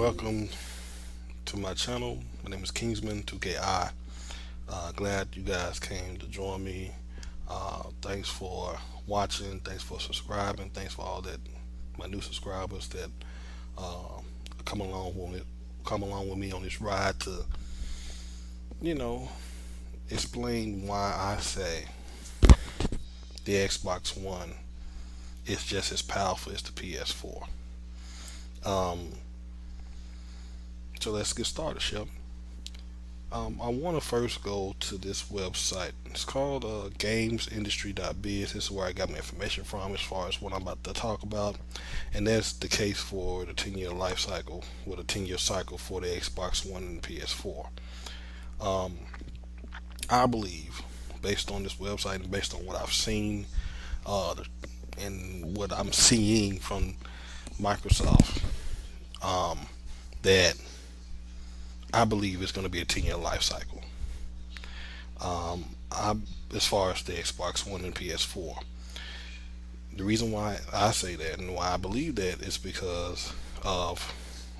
welcome to my channel. My name is Kingsman 2KI. Glad you guys came to join me. Thanks for watching. Thanks for subscribing. Thanks for all that my new subscribers that uh, come along with me on this ride to you know explain why I say the Xbox One is just as powerful as the PS4. Um, so let's get started, shall we? I want to first go to this website. It's called gamesindustry.biz. This is where I got my information from as far as what I'm about to talk about. And that's the case for the 10-year life cycle, with a 10-year cycle for the Xbox One and PS4. Um, I believe, based on this website and based on what I've seen uh, and what I'm seeing from Microsoft, um, that I believe it's going to be a 10-year life cycle. I, as far as the Xbox One and PS4, the reason why I say that and why I believe that is because of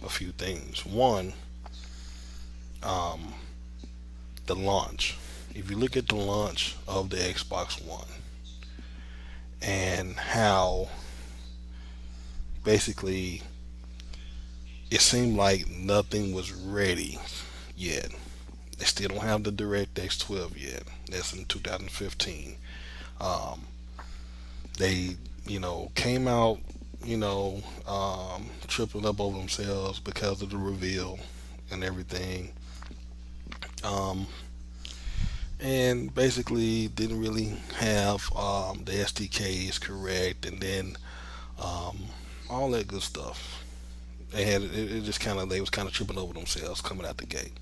a few things. One, um, the launch. If you look at the launch of the Xbox One and how basically it seemed like nothing was ready yet. They still don't have the DirectX 12 yet. That's in 2015. Um, they, came out, tripping up over themselves because of the reveal and everything. Um, and basically didn't really have the SDKs correct, and then um, all that good stuff. It just kind of, they was kind of tripping over themselves coming out the gate.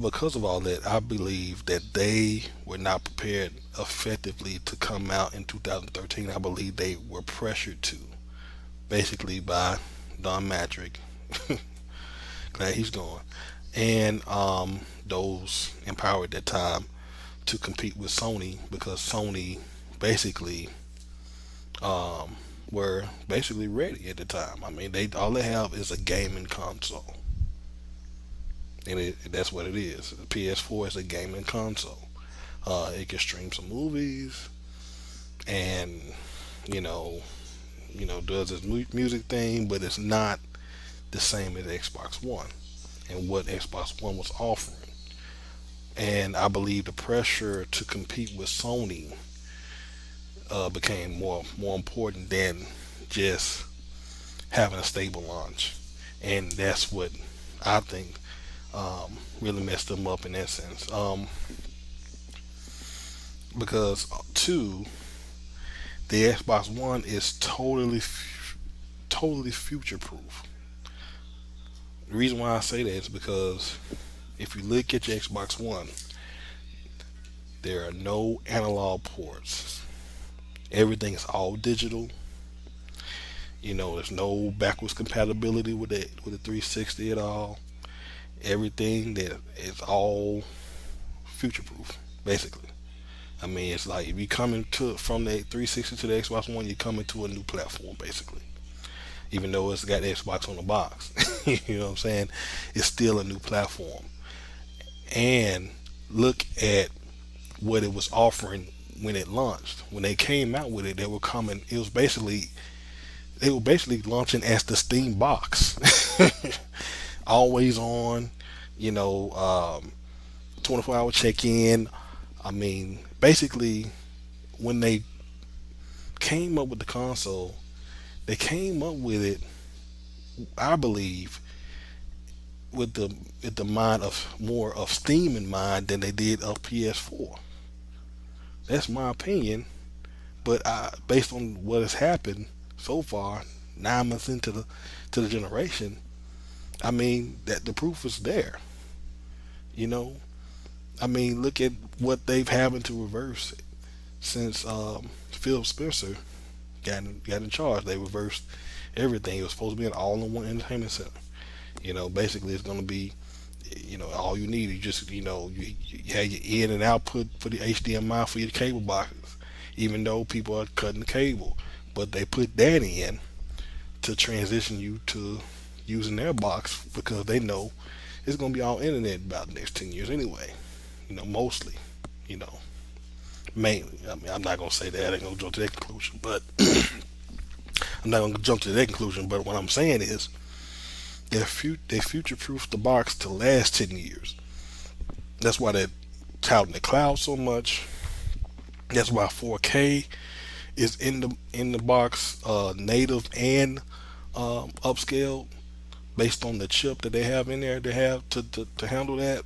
Because of all that, I believe that they were not prepared effectively to come out in 2013. I believe they were pressured to, basically by Don Matrick. Glad he's gone, and those in power at that time to compete with Sony, because Sony basically um, were basically ready at the time. I mean, they all they have is a gaming console, and that's what it is. The PS4 is a gaming console. It can stream some movies, and you know, does its music thing, but it's not the same as Xbox One and what Xbox One was offering. And I believe the pressure to compete with Sony became more important than just having a stable launch, and that's what I think really messed them up in that sense. Because two, the Xbox One is totally future proof. The reason why I say that is because if you look at your Xbox One, there are no analog ports. Everything is all digital. There's no backwards compatibility with the 360 at all. Everything that is all future proof, basically. I mean, it's like if you come into from the 360 to the Xbox One, you come into a new platform, basically. Even though it's got Xbox on the box, you know what I'm saying? It's still a new platform. And look at what it was offering when it launched. When they came out with it, they were coming. It was basically they were basically launching as the Steam box, always on. You know, 24-hour check-in. I mean, basically, when they came up with the console, they came up with it, I believe, with the mind of more of Steam in mind than they did of PS4. That's my opinion, but based on what has happened so far, 9 months into the generation, I mean that the proof is there. You know, I mean, look at what they've having to reverse since Phil Spencer got in charge. They reversed everything. It was supposed to be an all-in-one entertainment center. Basically, it's going to be, all you need is just, you have your in and output for the HDMI for your cable boxes. Even though people are cutting the cable, but they put that in to transition you to using their box because they know it's gonna be all internet about the next 10 years anyway. Mostly. You know, mainly. I mean, I'm not gonna say that. I ain't gonna jump to that conclusion, but I'm not gonna jump to that conclusion. But what I'm saying is, they future proof the box to last 10 years. That's why they're touting the cloud so much. That's why 4K is in the box, native and upscale based on the chip that they have in there. They have to handle that.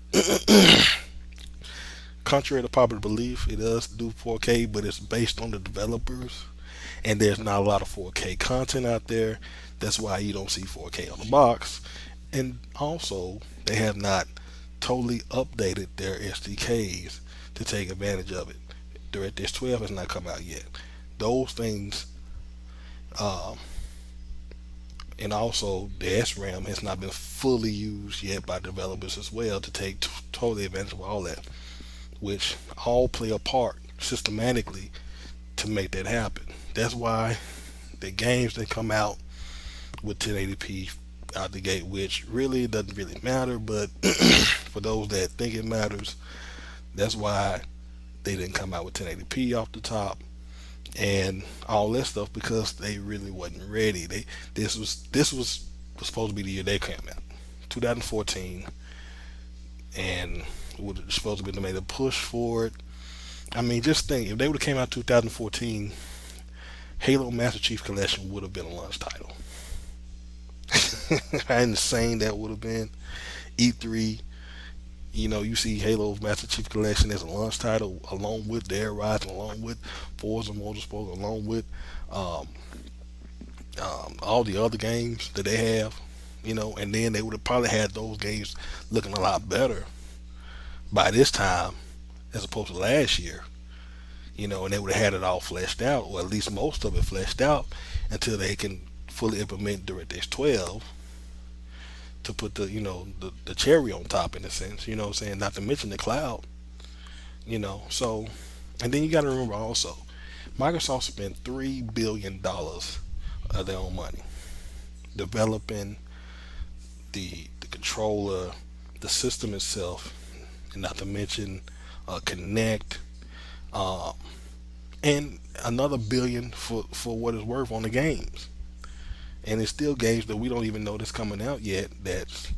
Contrary to popular belief, it does do 4K, but it's based on the developers, and there's not a lot of 4K content out there. That's why you don't see 4K on the box. And also, they have not totally updated their SDKs to take advantage of it. DirectX 12 has not come out yet. Those things, um, and also the SRAM has not been fully used yet by developers as well to take totally advantage of all that, which all play a part systematically to make that happen. That's why the games that come out with 1080p out the gate, which really doesn't really matter, but for those that think it matters, that's why they didn't come out with 1080p off the top and all that stuff because they really wasn't ready. This was supposed to be the year they came out, 2014, and was supposed to be made a push for it. I mean, just think if they would have came out 2014, Halo Master Chief Collection would have been a launch title. How insane that would have been. E3, you see Halo Master Chief Collection as a launch title, along with Dead Rising, along with Forza Motorsport, along with um, all the other games that they have, and then they would have probably had those games looking a lot better by this time as opposed to last year, and they would have had it all fleshed out, or at least most of it fleshed out, until they can fully implement DirectX 12 to put the cherry on top in a sense, what I'm saying? Not to mention the cloud, So, and then you got to remember also, Microsoft spent $3 billion of their own money developing the controller, the system itself, and not to mention Connect, um, and another billion for what it's worth on the games. And it's still games that we don't even know that's coming out yet. That's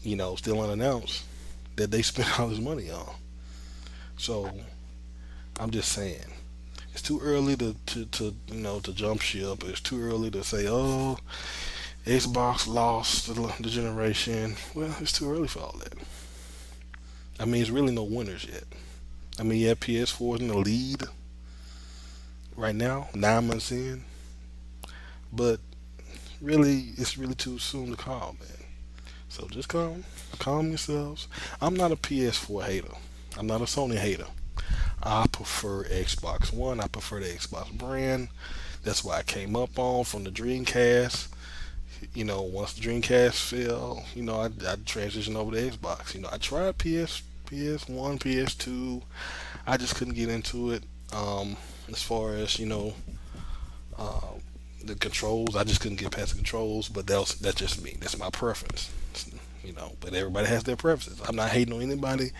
still unannounced that they spent all this money on. So I'm just saying, it's too early to jump ship. It's too early to say, oh, Xbox lost the generation. Well, it's too early for all that. I mean, it's really no winners yet. I mean, yeah, PS4 is in the lead right now, 9 months in, but really, it's really too soon to call, man. So just calm yourselves. I'm not a PS4 hater. I'm not a Sony hater. I prefer Xbox One. I prefer the Xbox brand. That's why I came up on from the Dreamcast. Once the Dreamcast fell, I transitioned over to Xbox. I tried PS1, PS2. I just couldn't get into it. As far as uh, the controls, I just couldn't get past the controls. But that's just me. That's my preference. But everybody has their preferences. I'm not hating on anybody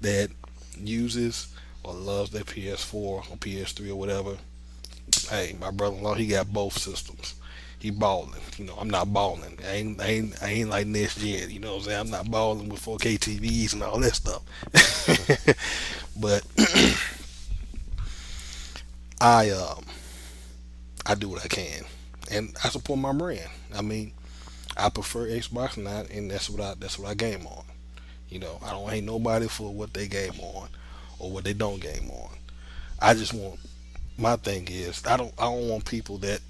that uses or loves their PS4 or PS3 or whatever. Hey, my brother-in-law, he got both systems. He balling. I'm not balling. I ain't like next gen. You know what I'm saying? I'm not balling with 4K TVs and all that stuff. But I I do what I can, and I support my brand. I mean, I prefer Xbox, and that's what I game on. I don't hate nobody for what they game on or what they don't game on. I just want my thing is I don't want people that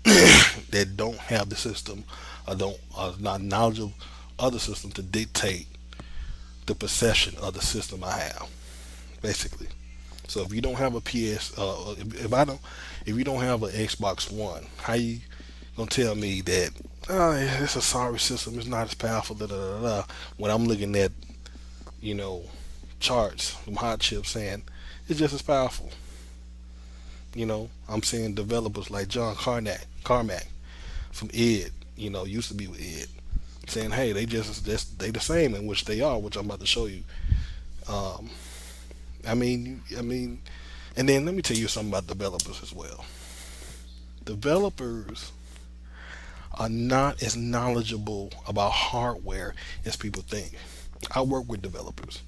that don't have the system or don't are not knowledgeable of the system to dictate the perception of the system I have, basically. So if you don't have a PS, if you don't have an Xbox One, how you gonna tell me that? Oh, yeah, it's a sorry system. It's not as powerful. Da, da, da, da, when I'm looking at you know charts from hot chips saying it's just as powerful. I'm seeing developers like John Carmack from Ed, used to be with Ed, saying, "Hey, they the same," in which they are, which I'm about to show you. Um, I mean, and then let me tell you something about developers as well. Developers are not as knowledgeable about hardware as people think. I work with developers.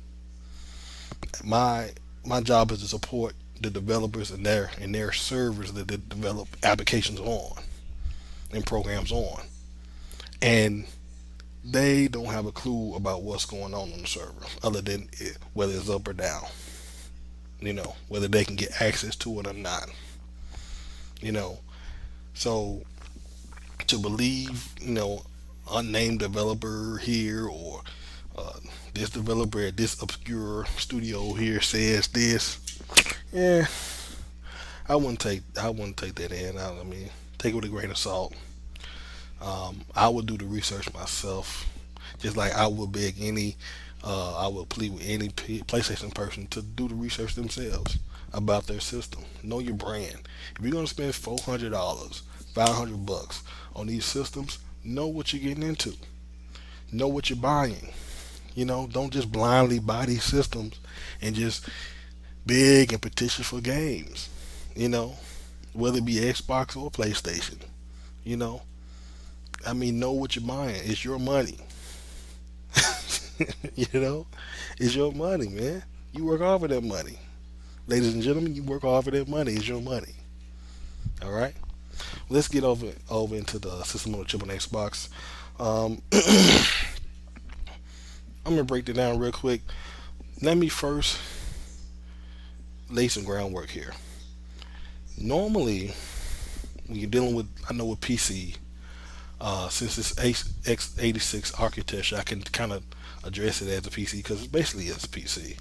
My my job is to support the developers and their servers that they develop applications on and programs on. And they don't have a clue about what's going on the server other than whether it's up or down, whether they can get access to it or not, you know. So to believe, unnamed developer here or uh, this developer at this obscure studio here says this, yeah, I wouldn't take that in. I mean, take it with a grain of salt. I would do the research myself, just like I would beg any, I would plead with any PlayStation person to do the research themselves about their system. Know your brand. If you're gonna spend $400, $500 on these systems, know what you're getting into. Know what you're buying. Don't just blindly buy these systems and just beg and petition for games. You know, whether it be Xbox or PlayStation. You know, know what you're buying. It's your money. you know, it's your money, man. You work hard for that money, ladies and gentlemen. You work hard for that money. It's your money. All right. Let's get over into the system on the chip on Xbox. Um, I'm gonna break it down real quick. Let me first lay some groundwork here. Normally, when you're dealing with, I know with PC, since it's x86 architecture, I can kind of address it as a PC because it basically is a PC.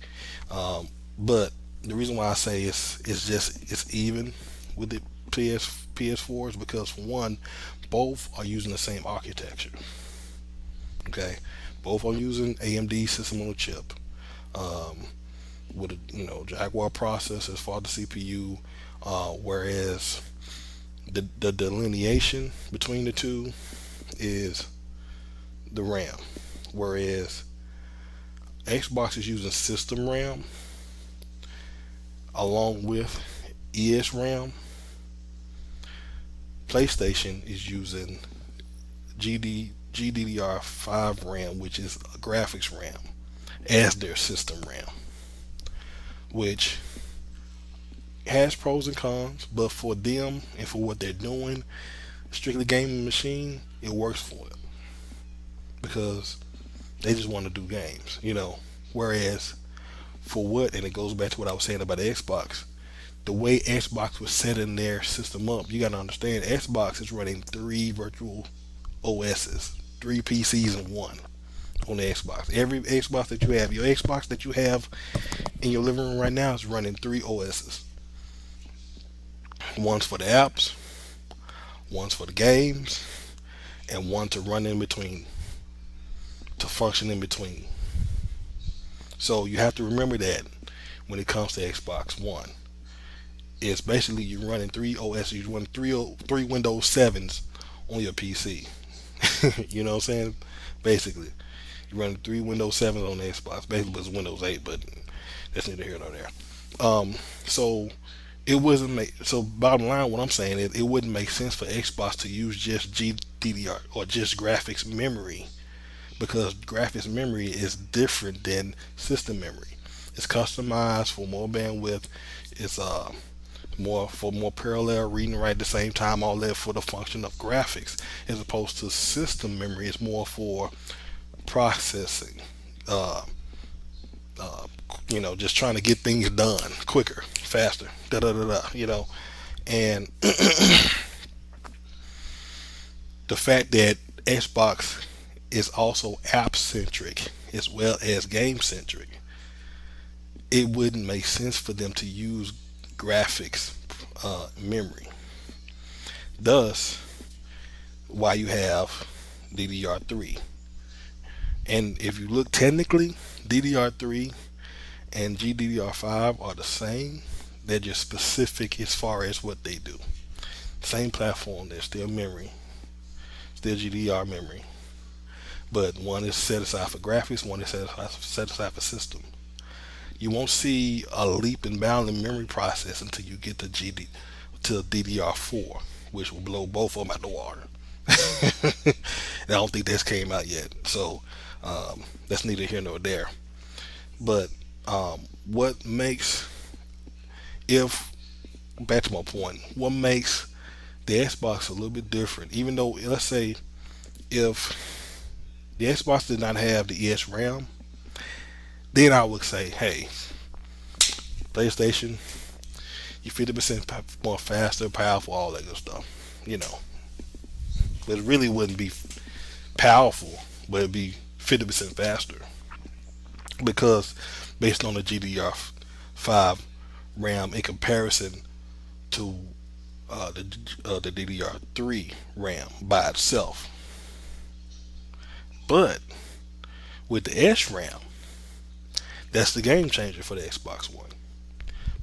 But the reason why I say it's even with the PS4 is because for one, both are using the same architecture. Okay, both are using AMD system on a chip. Um, with a Jaguar processor as far as the CPU, whereas the delineation between the two is the RAM, whereas Xbox is using system RAM along with ES RAM. PlayStation is using GDDR5 RAM, which is a graphics RAM, as their system RAM, which has pros and cons, but for them and for what they're doing, strictly gaming machine, it works for them because they just want to do games. Whereas for what, and it goes back to what I was saying about the Xbox, the way Xbox was setting their system up, you got to understand Xbox is running three virtual OSs, three PCs in one on the Xbox. Every Xbox that you have, your Xbox that you have in your living room right now is running three OSs. One's for the apps, one's for the games, and one to run in between, to function in between. So you have to remember that when it comes to Xbox One. It's basically you're running three OS, you're running three Windows 7s on your PC. you know what I'm saying? Basically, you're running three Windows 7s on the Xbox. Basically, it's Windows 8, but that's neither here nor there. So it wasn't make so. Bottom line, what I'm saying is, it wouldn't make sense for Xbox to use just GDDR or just graphics memory because graphics memory is different than system memory. It's customized for more bandwidth. It's more parallel reading and write at the same time. All that for the function of graphics, as opposed to system memory. It's more for processing. Uh, just trying to get things done quicker, faster. Da da da da. And the fact that Xbox is also app centric as well as game centric, it wouldn't make sense for them to use graphics memory. Thus, why you have DDR3. And if you look technically, DDR3 and GDDR5 are the same. They're just specific as far as what they do. Same platform, they're still memory. still GDR memory, but one is set aside for graphics, one is set aside for system. You won't see a leap and bound in memory process until you get to DDR4, which will blow both of them out the water. And I don't think that's came out yet, so that's neither here nor there. But what makes if back to my point, what makes the Xbox a little bit different? Even though let's say if the Xbox did not have the ES RAM, then I would say, hey, PlayStation, you 50% more faster, powerful, all that good stuff. You know, but it really wouldn't be powerful, but it'd be 50% faster because based on the GDR5 RAM in comparison to the DDR3 RAM by itself. But with the SRAM, that's the game changer for the Xbox One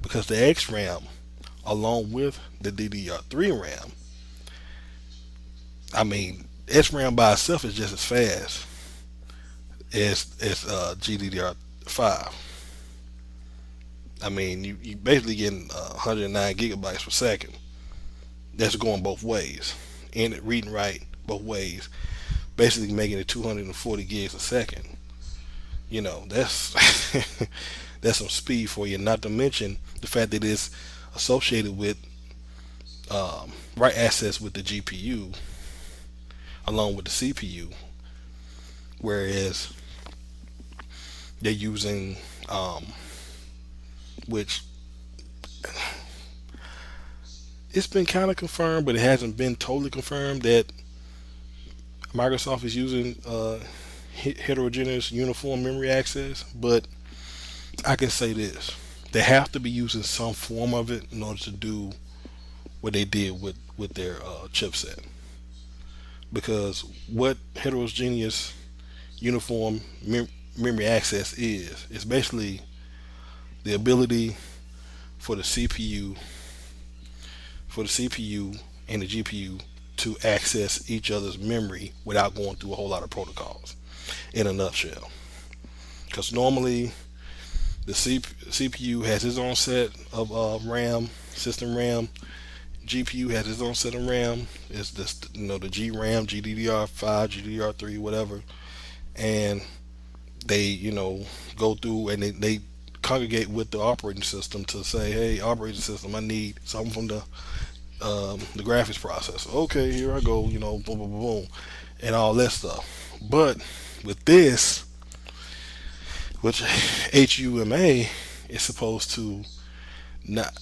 because the XRAM, along with the DDR3 RAM, I mean, SRAM by itself is just as fast as GDDR5. I mean, you basically getting 109 gigabytes per second. That's going both ways, and it read and write both ways, basically making it 240 gigs a second. You know, that's that's some speed for you. Not to mention the fact that it's associated with write access with the GPU along with the CPU, whereas they're using which it's been kind of confirmed, but it hasn't been totally confirmed that Microsoft is using heterogeneous uniform memory access. But I can say this: they have to be using some form of it in order to do what they did with their chipset. Because what heterogeneous uniform memory access is basically the ability for the CPU and the GPU to access each other's memory without going through a whole lot of protocols. In a nutshell, because normally the CPU has its own set of RAM, system RAM. GPU has its own set of RAM. It's just the GRAM, GDDR5, GDDR3, whatever, and they go through and they congregate with the operating system to say, hey, operating system, I need something from the graphics processor. Okay, here I go. Boom, boom, boom, boom, and all that stuff. But with this, which HUMA is supposed to not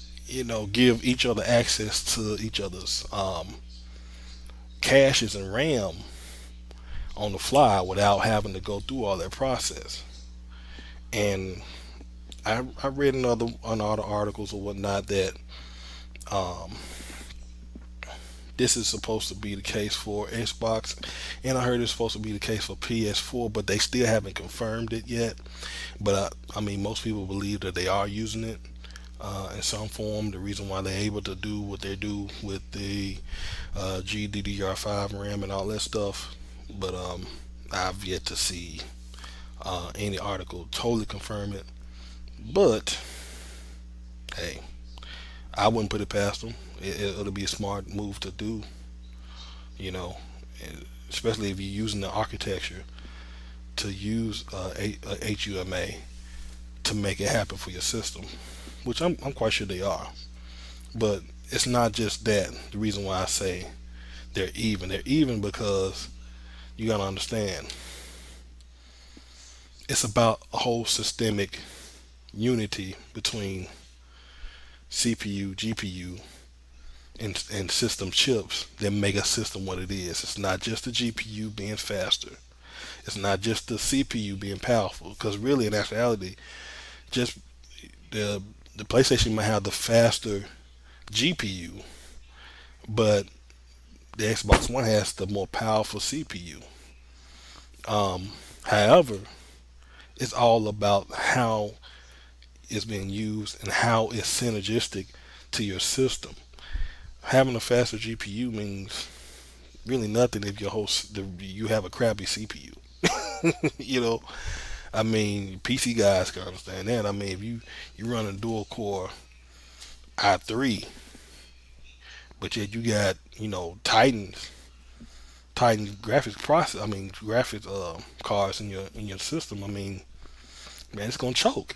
give each other access to each other's caches and RAM on the fly without having to go through all that process. And I read in other articles or whatnot that um, this is supposed to be the case for Xbox, and I heard it's supposed to be the case for PS4, but they still haven't confirmed it yet. But I mean, most people believe that they are using it in some form. The reason why they're able to do what they do with the GDDR5 RAM and all that stuff, but I've yet to see any article totally confirm it. But hey, I wouldn't put it past them. It'll be a smart move to do, you know, especially if you're using the architecture to use HUMA to make it happen for your system, which I'm quite sure they are. But it's not just that. The reason why I say they're even because you gotta understand it's about a whole systemic unity between CPU, GPU, and system chips that make a system what it is. It's not just the GPU being faster. It's not just the CPU being powerful. Because really, in actuality, just the PlayStation might have the faster GPU, but the Xbox One has the more powerful CPU. However, it's all about how it's being used and how it's synergistic to your system. Having a faster GPU means really nothing if you have a crappy CPU. You know, I mean, PC guys can understand that. I mean, if you run a dual core i3, but yet you got Titan graphics process. I mean, graphics cards in your system. I mean, man, it's gonna choke.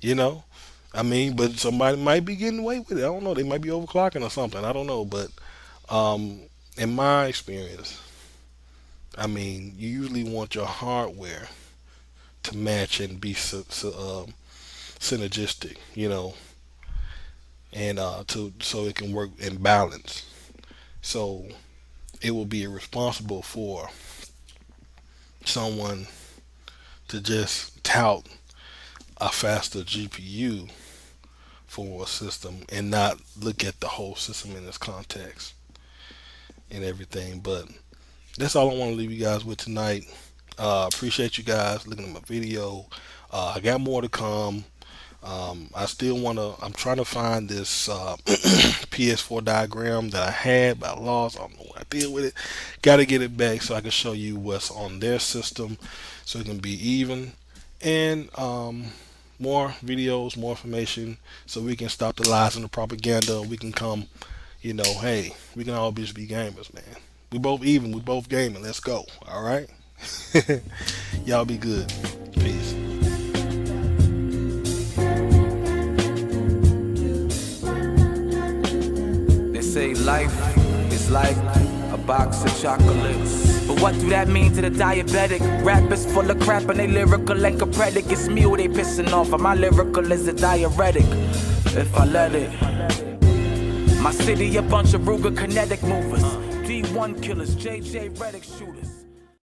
You know, I mean, but somebody might be getting away with it. I don't know. They might be overclocking or something. I don't know. But um, in my experience, I mean, you usually want your hardware to match and be synergistic. And to so it can work in balance. So it will be irresponsible for someone to just tout a faster GPU for a system and not look at the whole system in its context and everything. But that's all I want to leave you guys with tonight. Appreciate you guys looking at my video. I got more to come. I still want to. I'm trying to find this PS4 diagram that I had, but I lost. I don't know what I did with it. Got to get it back so I can show you what's on their system, so it can be even. And more videos, more information, so we can stop the lies and the propaganda. We can come, hey, we can all just be gamers, man. We both even. We both gaming. Let's go. All right. Y'all be good. Peace. Say life is like a box of chocolates. But what do that mean to the diabetic? Rappers full of crap and they lyrical like a predicate. It's me who they pissing off, and my lyrical is a diuretic. If I let it. My city a bunch of Ruger kinetic movers, D1 killers, JJ Reddick shooters.